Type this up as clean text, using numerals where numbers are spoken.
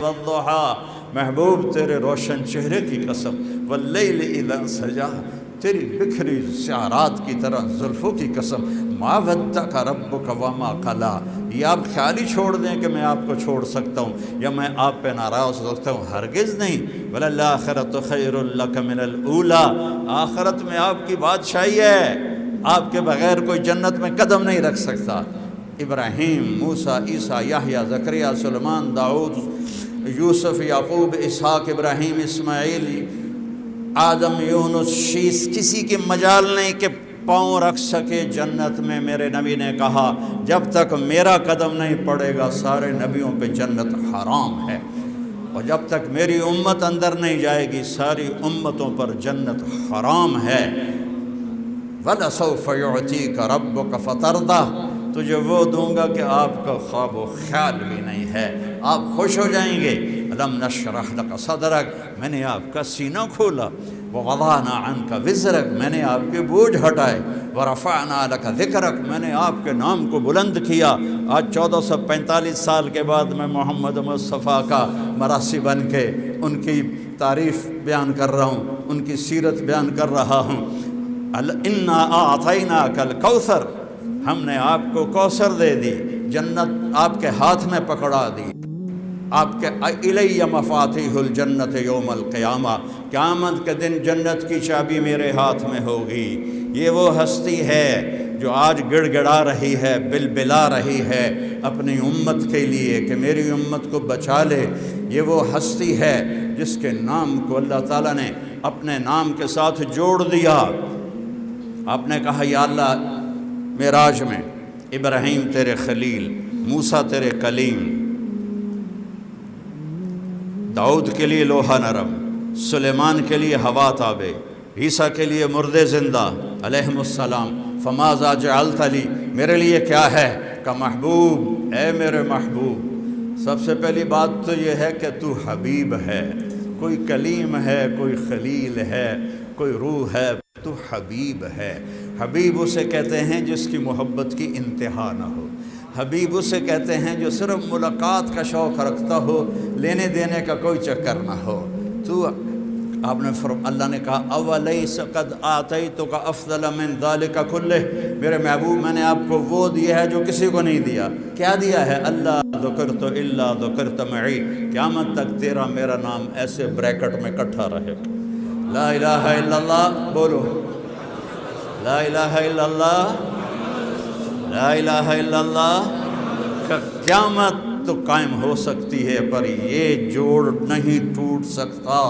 والضحا، محبوب تیرے روشن چہرے کی قسم، واللیل اذا سجا، تیری بکھری شعرات کی طرح زلفوں کی قسم، ما ودعک ربک وما قلا، یہ آپ خیال ہی چھوڑ دیں کہ میں آپ کو چھوڑ سکتا ہوں یا میں آپ پہ ناراض ہو سکتا ہوں، ہرگز نہیں۔ وللآخرۃ خیر لک من الاولی، آخرت میں آپ کی بادشاہی ہے، آپ کے بغیر کوئی جنت میں قدم نہیں رکھ سکتا۔ ابراہیم، موسیٰ، عیسیٰ، یحییٰ، زکریا، سلیمان، داؤد، یوسف، یعقوب، اسحاق، ابراہیم، اسماعیل، آدم، یونس، شیس، کسی کی مجال نہیں کہ پاؤں رکھ سکے جنت میں۔ میرے نبی نے کہا جب تک میرا قدم نہیں پڑے گا سارے نبیوں پہ جنت حرام ہے، اور جب تک میری امت اندر نہیں جائے گی ساری امتوں پر جنت حرام ہے۔ وَلَسَوْفَ يُعْتِيكَ رَبُّكَ فَتَرْضَىٰ، تجھے وہ دوں گا کہ آپ کا خواب و خیال بھی نہیں ہے، آپ خوش ہو جائیں گے۔ أَلَمْ نَشْرَحْ لَكَ صَدْرَكَ، میں نے آپ کا سینہ کھولا، وَوَضَعْنَا عَنْكَ وِزْرَكَ، میں نے آپ کے بوجھ ہٹائے، وَرَفَعْنَا لَكَ ذِكْرَكَ، میں نے آپ کے نام کو بلند کیا۔ آج 1445 سال کے بعد میں محمد مصطفیٰ کا مراثی بن کے ان کی تعریف بیان کر رہا ہوں، ان کی سیرت بیان کر رہا ہوں۔ اِنَّا أَعْطَيْنَاكَ الْكَوْثَرَ، ہم نے آپ کو کوثر دے دی، جنت آپ کے ہاتھ میں پکڑا دی۔ آپ کے اِلَيَّ مَفَاتِيحُ الْجَنَّةِ يَوْمَ الْقِيَامَةِ، قیامت کے دن جنت کی چابی میرے ہاتھ میں ہوگی۔ یہ وہ ہستی ہے جو آج گڑ گڑا رہی ہے، بلبلا رہی ہے اپنی امت کے لیے کہ میری امت کو بچا لے۔ یہ وہ ہستی ہے جس کے نام کو اللہ تعالیٰ نے اپنے نام کے ساتھ جوڑ دیا۔ آپ نے کہا یا اللہ، معراج میں ابراہیم تیرے خلیل، موسیٰ تیرے کلیم، داؤد کے لیے لوہا نرم، سلیمان کے لیے ہوا تابع، عیسیٰ کے لیے مردے زندہ علیہم السلام، فماذا جعلت لی، میرے لیے کیا ہے؟ کہ محبوب، اے میرے محبوب، سب سے پہلی بات تو یہ ہے کہ تو حبیب ہے، کوئی کلیم ہے، کوئی خلیل ہے، کوئی روح ہے، تو حبیب ہے۔ حبیب اسے کہتے ہیں جس کی محبت کی انتہا نہ ہو، حبیب اسے کہتے ہیں جو صرف ملاقات کا شوق رکھتا ہو، لینے دینے کا کوئی چکر نہ ہو۔ تو آپ نے اللہ نے کہا اولیس قد آتیتک افضل من ذلک کلہ، میرے محبوب میں نے آپ کو وہ دیا ہے جو کسی کو نہیں دیا۔ کیا دیا ہے؟ اللہ ذکرت الا ذکرت معی، قیامت تک تیرا میرا نام ایسے بریکٹ میں کٹھا رہے۔ لا الہ الا اللہ بولو، لا الہ الا اللہ، لا الہ الا اللہ۔ قیامت تو قائم ہو سکتی ہے پر یہ جوڑ نہیں ٹوٹ سکتا۔